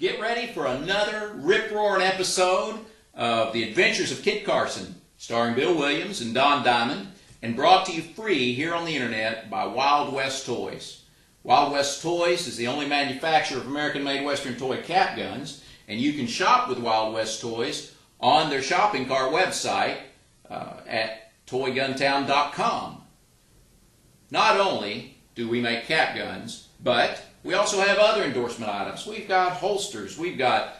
Get ready for another rip-roaring episode of The Adventures of Kit Carson, starring Bill Williams and Don Diamond, and brought to you free here on the internet by Wild West Toys. Wild West Toys is the only manufacturer of American-made Western toy cap guns, and you can shop with Wild West Toys on their shopping cart website at toyguntown.com. Not only do we make cap guns, but we also have other endorsement items. We've got holsters. We've got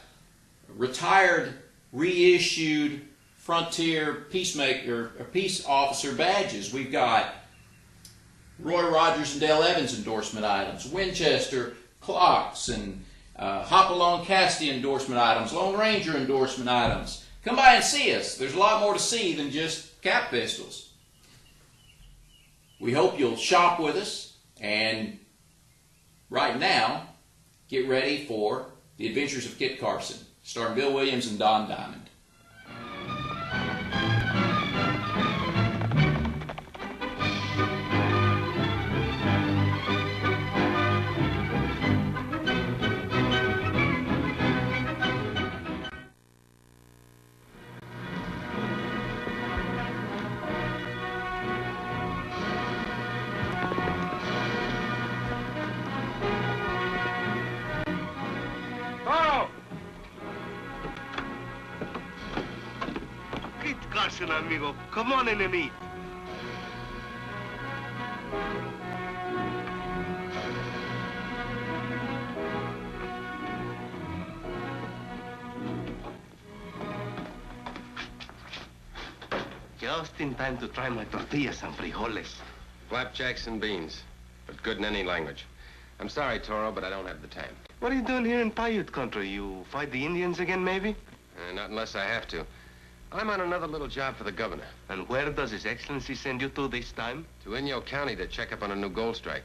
retired, reissued Frontier Peacemaker or Peace Officer badges. We've got Roy Rogers and Dale Evans endorsement items, Winchester clocks, and Hopalong Cassidy endorsement items, Lone Ranger endorsement items. Come by and see us. There's a lot more to see than just cap pistols. We hope you'll shop with us, and right now, get ready for The Adventures of Kit Carson, starring Bill Williams and Don Diamond. Kit Carson, amigo. Come on in and eat. Just in time to try my tortillas and frijoles. Flapjacks and beans, but good in any language. I'm sorry, Toro, but I don't have the time. What are you doing here in Paiute country? You fight the Indians again, maybe? Not unless I have to. I'm on another little job for the governor. And where does His Excellency send you to this time? To Inyo County to check up on a new gold strike.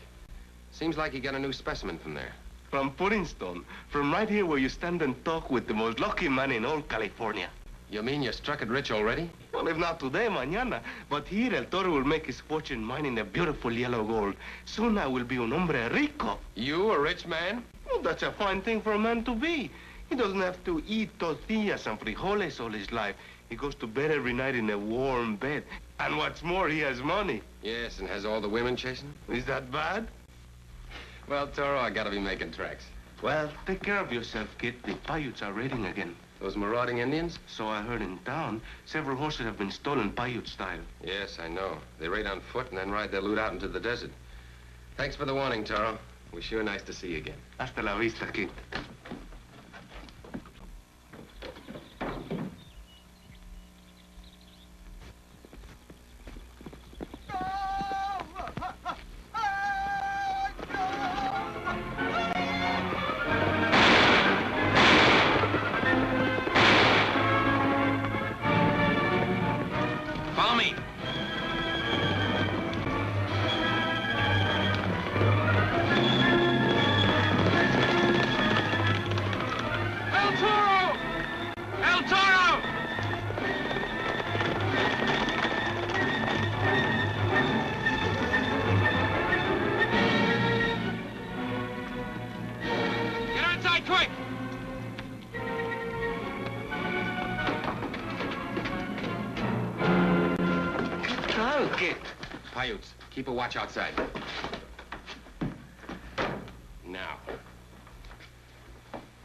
Seems like you got a new specimen from there. From Puddingstone. From right here where you stand and talk with the most lucky man in all California. You mean you struck it rich already? Well, if not today, mañana. But here, El Toro will make his fortune mining the beautiful yellow gold. Soon I will be un hombre rico. You, a rich man? Well, that's a fine thing for a man to be. He doesn't have to eat tortillas and frijoles all his life. He goes to bed every night in a warm bed. And what's more, he has money. Yes, and has all the women chasing? Is that bad? Well, Toro, I gotta be making tracks. Well, take care of yourself, kid. The Paiutes are raiding again. Those marauding Indians? So I heard in town. Several horses have been stolen Paiute style. Yes, I know. They raid on foot and then ride their loot out into the desert. Thanks for the warning, Toro. We're sure nice to see you again. Hasta la vista, kid. Follow me. El Toro! El Toro! Get outside quick! Carl, kid. Paiutes, keep a watch outside. Now,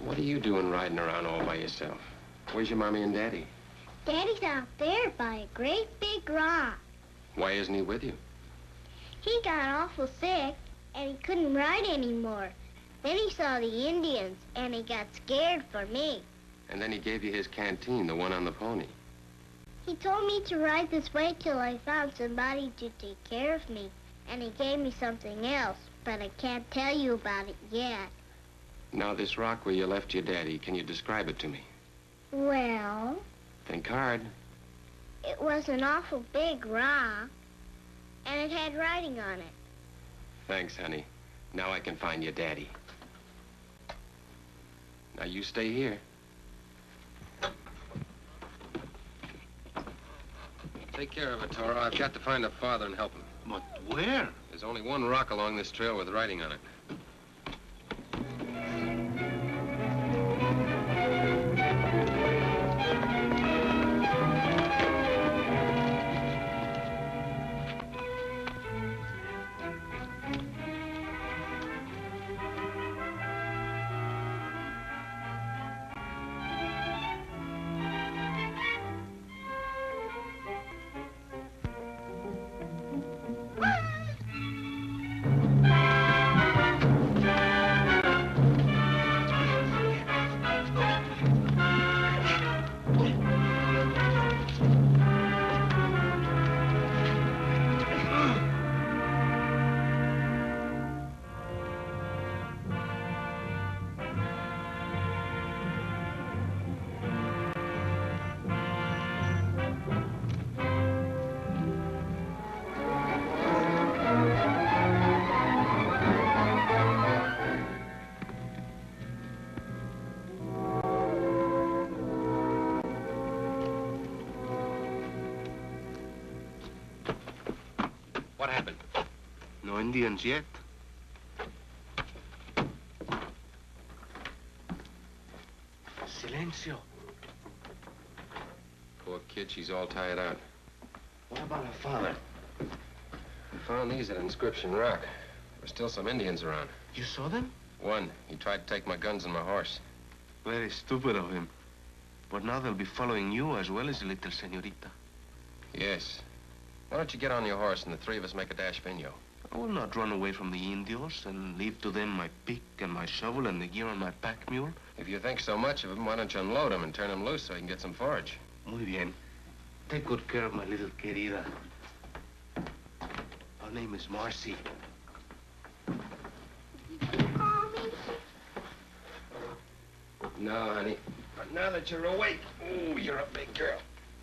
what are you doing riding around all by yourself? Where's your mommy and daddy? Daddy's out there by a great big rock. Why isn't he with you? He got awful sick, and he couldn't ride anymore. Then he saw the Indians, and he got scared for me. And then he gave you his canteen, the one on the pony. He told me to ride this way till I found somebody to take care of me. And he gave me something else, but I can't tell you about it yet. Now, this rock where you left your daddy, can you describe it to me? Well, Think hard. it was an awful big rock, and it had writing on it. Thanks, honey. Now I can find your daddy. Now, you stay here. Take care of it, Toro. I've got to find a father and help him. But where? There's only one rock along this trail with writing on it. Indians yet. Silencio. Poor kid, she's all tired out. What about her father? We found these at Inscription Rock. There were still some Indians around. You saw them? One, he tried to take my guns and my horse. Very stupid of him. But now they'll be following you as well as the little senorita. Yes. Why don't you get on your horse and the three of us make a dash for Inyo? I will not run away from the Indios and leave to them my pick and my shovel and the gear on my pack mule. If you think so much of him, why don't you unload him and turn him loose so he can get some forage? Muy bien. Take good care of my little querida. Her name is Marcy. Call me. No, honey. But now that you're awake, ooh, you're a big girl.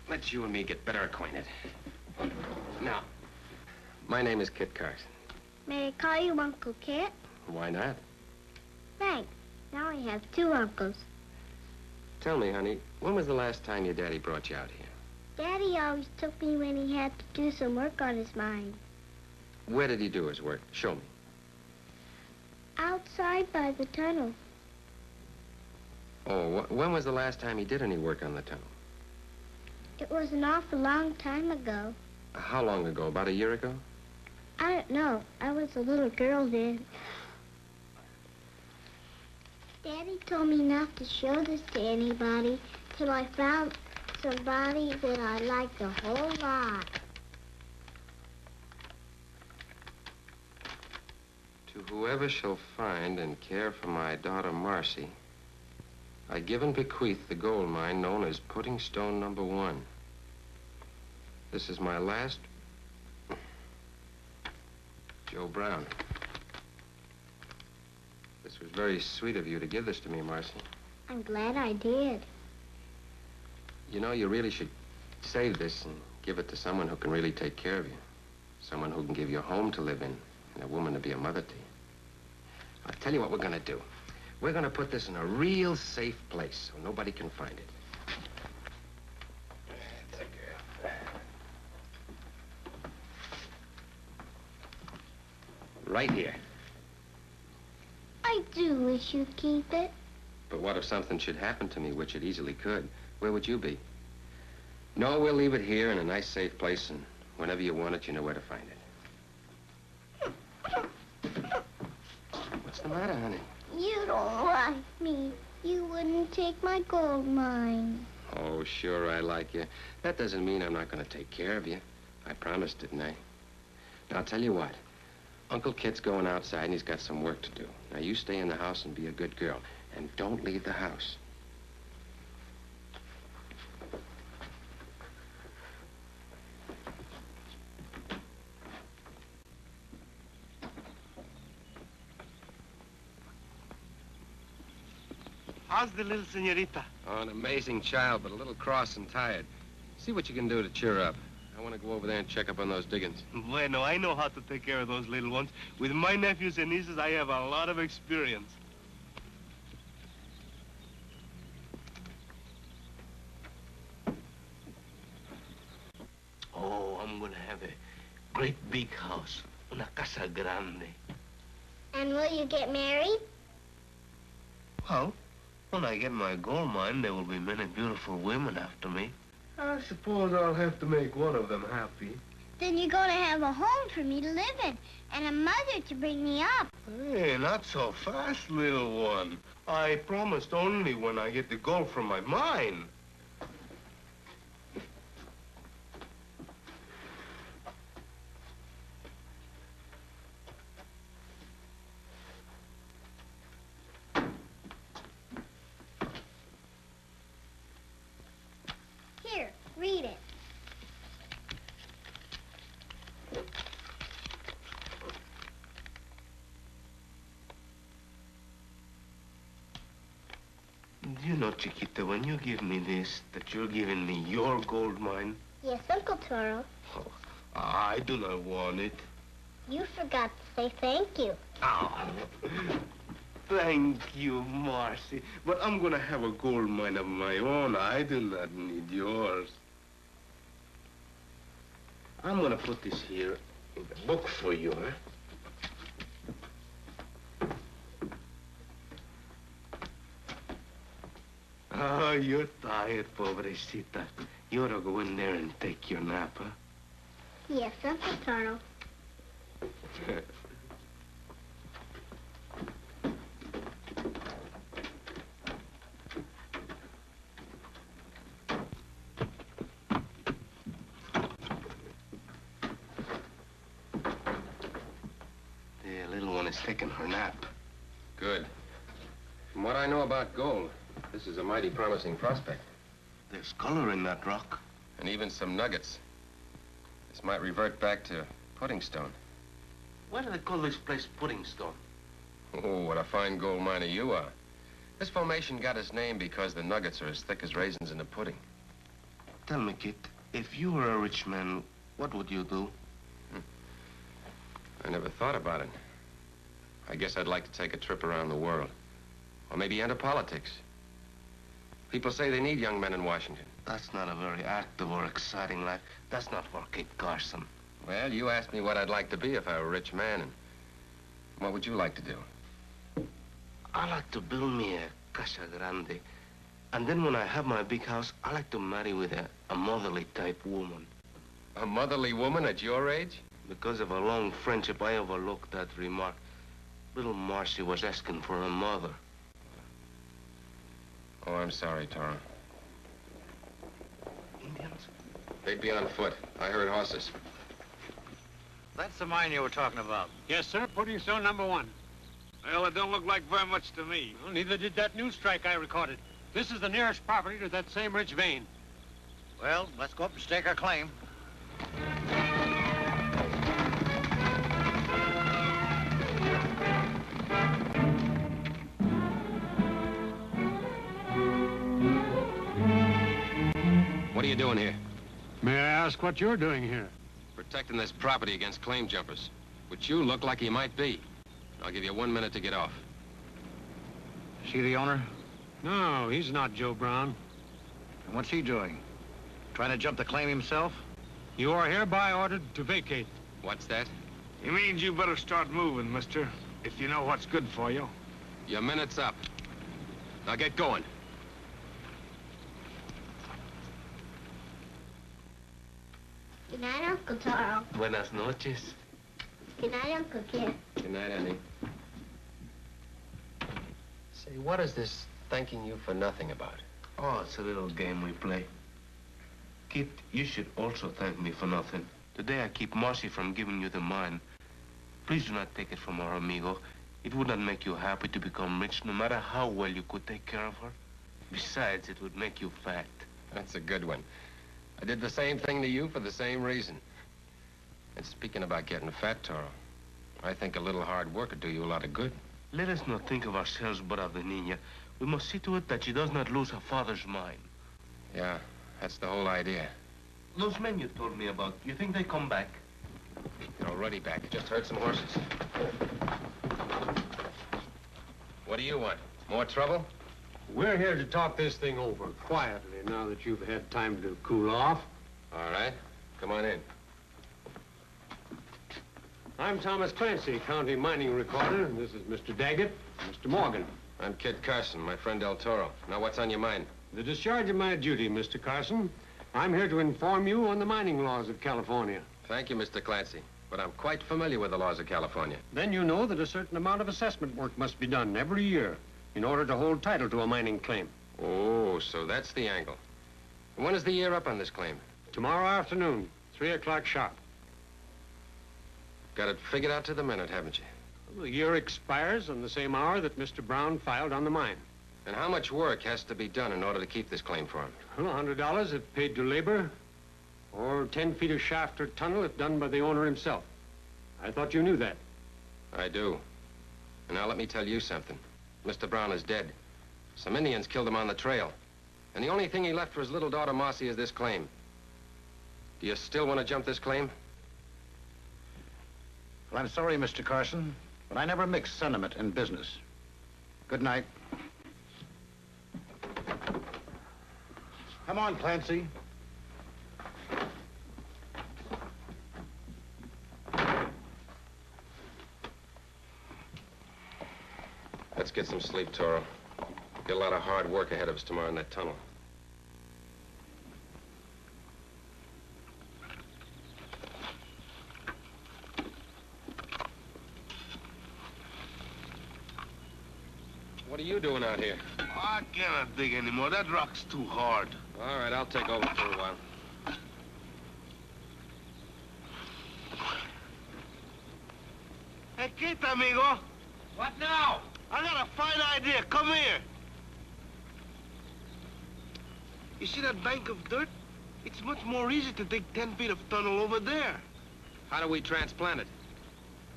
Let's you and me get better acquainted. Now, my name is Kit Carson. May I call you Uncle Kit? Why not? Thanks. Now I have two uncles. Tell me, honey, when was the last time your daddy brought you out here? Daddy always took me when he had to do some work on his mine. Where did he do his work? Show me. Outside by the tunnel. Oh, when was the last time he did any work on the tunnel? It was an awful long time ago. How long ago? About a year ago? I don't know. I was a little girl then. Daddy told me not to show this to anybody till I found somebody that I liked a whole lot. To whoever shall find and care for my daughter Marcy, I give and bequeath the gold mine known as Pudding Stone Number 1. This is my last... Joe Brown. This was very sweet of you to give this to me, Marcy. I'm glad I did. You know, you really should save this and give it to someone who can really take care of you. Someone who can give you a home to live in and a woman to be a mother to you. I'll tell you what we're gonna do. We're gonna put this in a real safe place so nobody can find it. Take care. Right here. I do wish you'd keep it. But what if something should happen to me, which it easily could? Where would you be? No, we'll leave it here in a nice, safe place, and whenever you want it, you know where to find it. What's the matter, honey? You don't like me. You wouldn't take my gold mine. Oh, sure, I like you. That doesn't mean I'm not going to take care of you. I promised, didn't I? Now, I'll tell you what. Uncle Kit's going outside, and he's got some work to do. Now, you stay in the house and be a good girl. And don't leave the house. How's the little senorita? Oh, an amazing child, but a little cross and tired. See what you can do to cheer her up. I want to go over there and check up on those diggings. Bueno, I know how to take care of those little ones. With my nephews and nieces, I have a lot of experience. Oh, I'm gonna have a great big house. Una casa grande. And will you get married? Well, when I get my gold mine, there will be many beautiful women after me. I suppose I'll have to make one of them happy. Then you're going to have a home for me to live in and a mother to bring me up. Hey, not so fast, little one. I promised only when I get the gold from my mine. Here, read it. Do you know, Chiquita, when you give me this, that you're giving me your gold mine? Yes, Uncle Toro. Oh, I do not want it. You forgot to say thank you. Oh, thank you, Marcy. But I'm gonna have a gold mine of my own. I do not need yours. I'm gonna put this here in the book for you, huh? Oh, you're tired, pobrecita. You ought to go in there and take your nap, huh? Yes, Uncle Taro. The little one is taking her nap. Good. From what I know about gold, this is a mighty promising prospect. There's color in that rock. And even some nuggets. This might revert back to Pudding Stone. Why do they call this place Pudding Stone? Oh, what a fine gold miner you are. This formation got its name because the nuggets are as thick as raisins in a pudding. Tell me, Kit, if you were a rich man, what would you do? I never thought about it. I guess I'd like to take a trip around the world. Or maybe enter politics. People say they need young men in Washington. That's not a very active or exciting life. That's not for Kit Carson. Well, you asked me what I'd like to be if I were a rich man, and what would you like to do? I like to build me a casa grande. And then when I have my big house, I like to marry with a motherly type woman. A motherly woman at your age? Because of a long friendship, I overlooked that remark. Little Marcy was asking for a mother. Oh, I'm sorry, Tara. Indians? They'd be on foot. I heard horses. That's the mine you were talking about. Yes, sir. Pudding Stone #1. Well, it don't look like very much to me. Well, neither did that news strike I recorded. This is the nearest property to that same rich vein. Well, let's go up and stake our claim. What are you doing here? May I ask what you're doing here? Protecting this property against claim jumpers, which you look like you might be. I'll give you 1 minute to get off. See the owner? No, he's not Joe Brown. And what's he doing? Trying to jump the claim himself? You are hereby ordered to vacate. What's that? He means you better start moving, mister, if you know what's good for you. Your minute's up. Now get going. Good night, Uncle Taro. Buenas noches. Good night, Uncle Kit. Good night, Annie. Say, what is this thanking you for nothing about? Oh, it's a little game we play. Kit, you should also thank me for nothing. Today I keep Marcy from giving you the mine. Please do not take it from our amigo. It would not make you happy to become rich, no matter how well you could take care of her. Besides, it would make you fat. That's a good one. I did the same thing to you for the same reason. And speaking about getting fat, Toro, I think a little hard work would do you a lot of good. Let us not think of ourselves but of the Nina. We must see to it that she does not lose her father's mind. Yeah, that's the whole idea. Those men you told me about, you think they come back? They're already back. Just heard some horses. What do you want? More trouble? We're here to talk this thing over quietly now that you've had time to cool off. All right. Come on in. I'm Thomas Clancy, county mining recorder, and this is Mr. Daggett, Mr. Morgan. I'm Kit Carson, my friend El Toro. Now, what's on your mind? The discharge of my duty, Mr. Carson. I'm here to inform you on the mining laws of California. Thank you, Mr. Clancy. But I'm quite familiar with the laws of California. Then you know that a certain amount of assessment work must be done every year in order to hold title to a mining claim. Oh, so that's the angle. When is the year up on this claim? Tomorrow afternoon, 3 o'clock sharp. Got it figured out to the minute, haven't you? The year expires on the same hour that Mr. Brown filed on the mine. And how much work has to be done in order to keep this claim for him? Well, $100 if paid to labor, or 10 feet of shaft or tunnel if done by the owner himself. I thought you knew that. I do. And now let me tell you something. Mr. Brown is dead. Some Indians killed him on the trail. And the only thing he left for his little daughter, Marcy, is this claim. Do you still want to jump this claim? Well, I'm sorry, Mr. Carson, but I never mix sentiment and business. Good night. Come on, Clancy. Let's get some sleep, Toro. Got a lot of hard work ahead of us tomorrow in that tunnel. What are you doing out here? I cannot dig anymore. That rock's too hard. All right, I'll take over for a while. Hey, Kit, amigo. What now? I got a fine idea. Come here. You see that bank of dirt? It's much more easy to dig 10 feet of tunnel over there. How do we transplant it?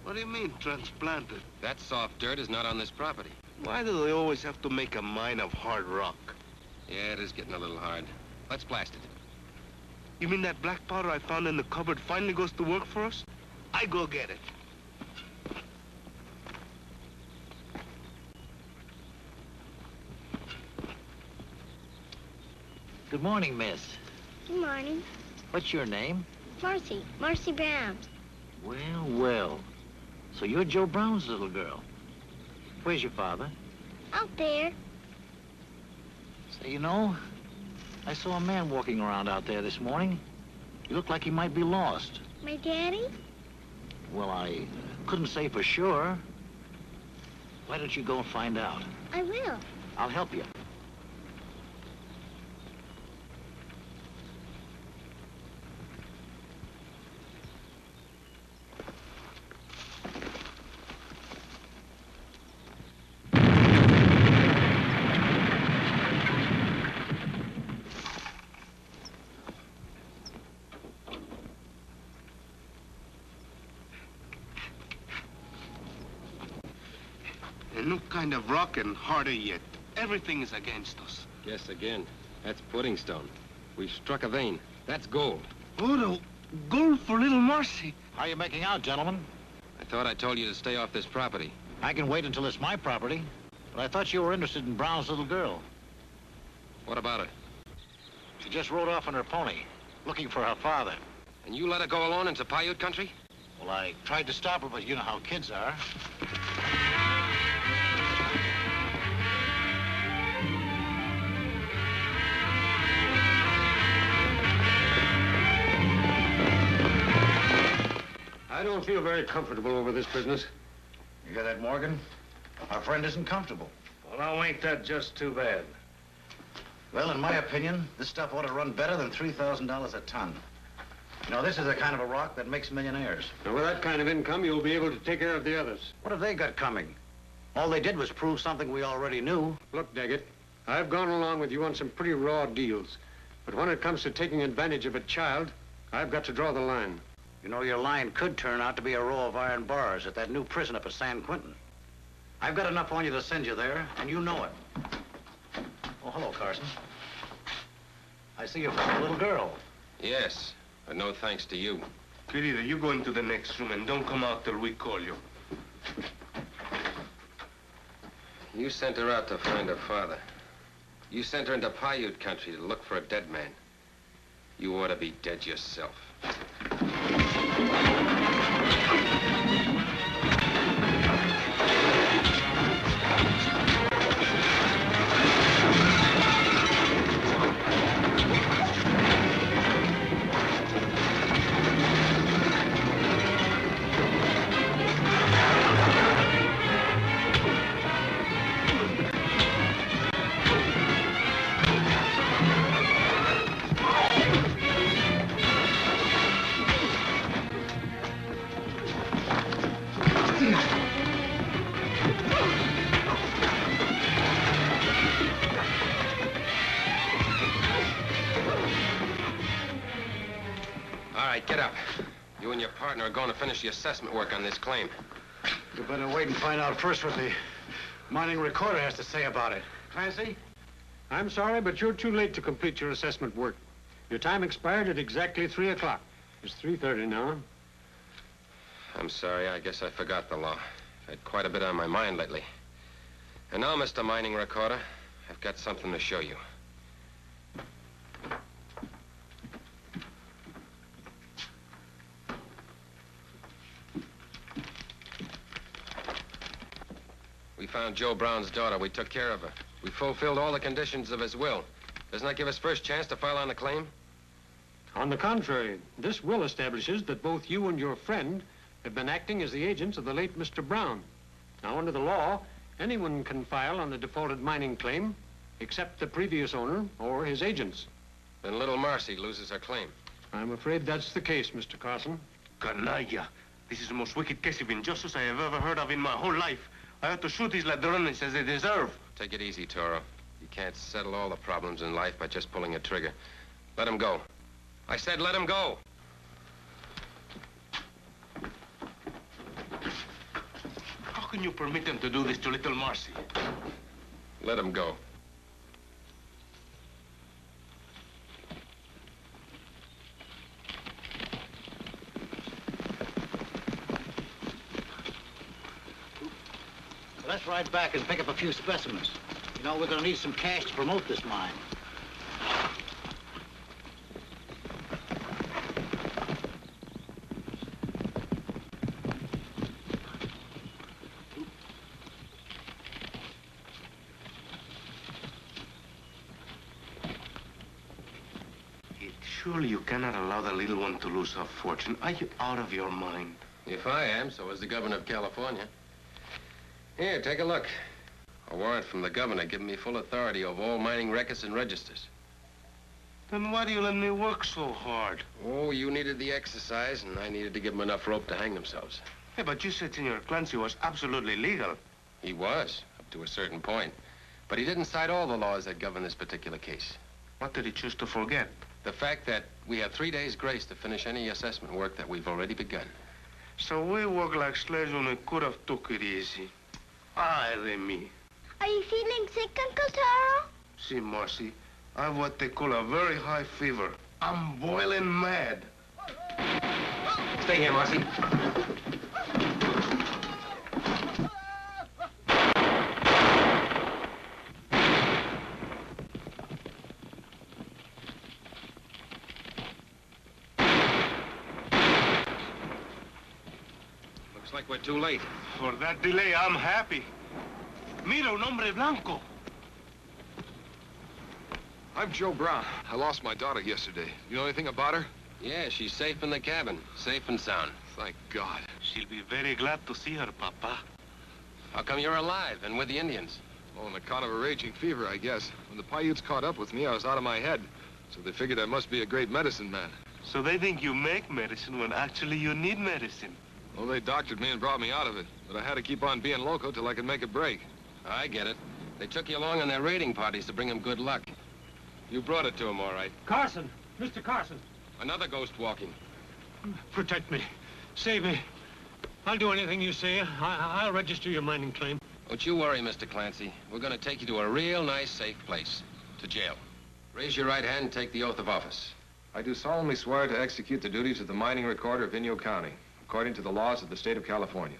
What do you mean, transplant it? That soft dirt is not on this property. Why do they always have to make a mine of hard rock? Yeah, it is getting a little hard. Let's blast it. You mean that black powder I found in the cupboard finally goes to work for us? I go get it. Good morning, miss. Good morning. What's your name? Marcy. Marcy Brown. Well, well. So you're Joe Brown's little girl. Where's your father? Out there. Say, you know, I saw a man walking around out there this morning. He looked like he might be lost. My daddy? Well, I couldn't say for sure. Why don't you go and find out? I will. I'll help you. A new kind of rock and harder yet. Everything is against us. Guess again. That's pudding stone. We've struck a vein. That's gold. Oh, no. Gold for little Marcy. How are you making out, gentlemen? I thought I told you to stay off this property. I can wait until it's my property. But I thought you were interested in Brown's little girl. What about her? She just rode off on her pony, looking for her father. And you let her go alone into Paiute country? Well, I tried to stop her, but you know how kids are. I don't feel very comfortable over this business. You hear that, Morgan? Our friend isn't comfortable. Well, now ain't that just too bad? Well, in my opinion, this stuff ought to run better than $3,000 a ton. You know, this is the kind of a rock that makes millionaires. Now, with that kind of income, you'll be able to take care of the others. What have they got coming? All they did was prove something we already knew. Look, Daggett, I've gone along with you on some pretty raw deals. But when it comes to taking advantage of a child, I've got to draw the line. You know, your line could turn out to be a row of iron bars at that new prison up at San Quentin. I've got enough on you to send you there, and you know it. Oh, hello, Carson. I see you found a little girl. Yes, but no thanks to you. Querida, you go into the next room and don't come out till we call you. You sent her out to find her father. You sent her into Paiute country to look for a dead man. You ought to be dead yourself. All right, get up. You and your partner are going to finish the assessment work on this claim. You better wait and find out first what the mining recorder has to say about it. Clancy? I'm sorry, but you're too late to complete your assessment work. Your time expired at exactly 3 o'clock. It's 3:30 now. I'm sorry, I guess I forgot the law. I've had quite a bit on my mind lately. And now, Mr. Mining Recorder, I've got something to show you. We found Joe Brown's daughter. We took care of her. We fulfilled all the conditions of his will. Doesn't that give us first chance to file on the claim? On the contrary, this will establishes that both you and your friend have been acting as the agents of the late Mr. Brown. Now, under the law, anyone can file on a defaulted mining claim except the previous owner or his agents. Then little Marcy loses her claim. I'm afraid that's the case, Mr. Carson. Canalla. This is the most wicked case of injustice I have ever heard of in my whole life. I have to shoot these ladrones as they deserve. Take it easy, Toro. You can't settle all the problems in life by just pulling a trigger. Let him go. I said let him go. How can you permit them to do this to little Marcy? Let him go. Let's ride back and pick up a few specimens. You know, we're going to need some cash to promote this mine. Surely you cannot allow the little one to lose her fortune. Are you out of your mind? If I am, so is the governor of California. Here, take a look. A warrant from the governor giving me full authority over all mining records and registers. Then why do you let me work so hard? Oh, you needed the exercise, and I needed to give them enough rope to hang themselves. Hey, but you said Senor Clancy was absolutely legal. He was, up to a certain point. But he didn't cite all the laws that govern this particular case. What did he choose to forget? The fact that we have 3 days' grace to finish any assessment work that we've already begun. So we work like slaves when we could have took it easy. Ay de mi. Are you feeling sick, Uncle Taro? See, Marcy, I have what they call a very high fever. I'm boiling mad. Stay here, Marcy. Looks like we're too late. For that delay, I'm happy. Mira, un hombre blanco. I'm Joe Brown. I lost my daughter yesterday. You know anything about her? Yeah, she's safe in the cabin. Safe and sound. Thank God. She'll be very glad to see her, Papa. How come you're alive and with the Indians? Well, on account of a raging fever, I guess. When the Paiutes caught up with me, I was out of my head. So they figured I must be a great medicine man. So they think you make medicine when actually you need medicine. Well, they doctored me and brought me out of it. But I had to keep on being loco till I could make a break. I get it. They took you along on their raiding parties to bring him good luck. You brought it to him, all right. Carson! Mr. Carson! Another ghost walking. Protect me. Save me. I'll do anything you say. I'll register your mining claim. Don't you worry, Mr. Clancy. We're going to take you to a real nice, safe place. To jail. Raise your right hand and take the oath of office. I do solemnly swear to execute the duties of the mining recorder of Inyo County, according to the laws of the state of California.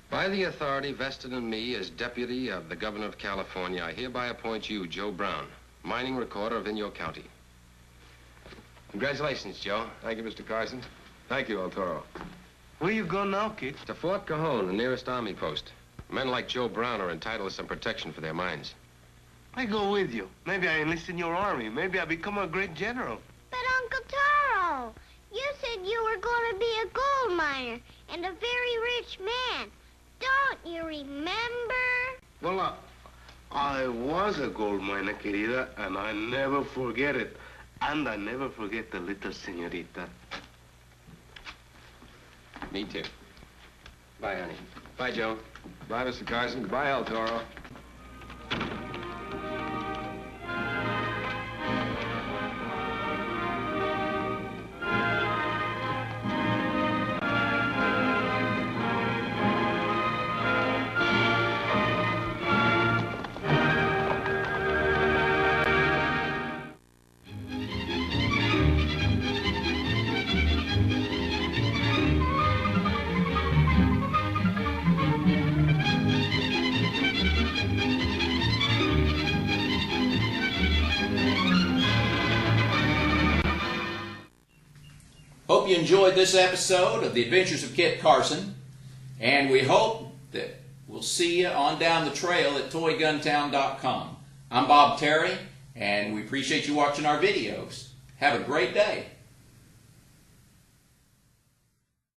By the authority vested in me as deputy of the governor of California, I hereby appoint you, Joe Brown, mining recorder of Inyo County. Congratulations, Joe. Thank you, Mr. Carson. Thank you, El Toro. Where you going now, kid? To Fort Cajon, the nearest army post. Men like Joe Brown are entitled to some protection for their mines. I go with you. Maybe I enlist in your army. Maybe I become a great general. But Uncle Taro, you said you were going to be a gold miner and a very rich man. Don't you remember? Well, I was a gold miner, querida, and I never forget it. And I never forget the little señorita. Me too. Bye, honey. Bye, Joe. Bye, Mr. Carson. Goodbye, El Toro. Hope you enjoyed this episode of The Adventures of Kit Carson, and we hope that we'll see you on down the trail at toyguntown.com. I'm Bob Terry, and we appreciate you watching our videos. Have a great day.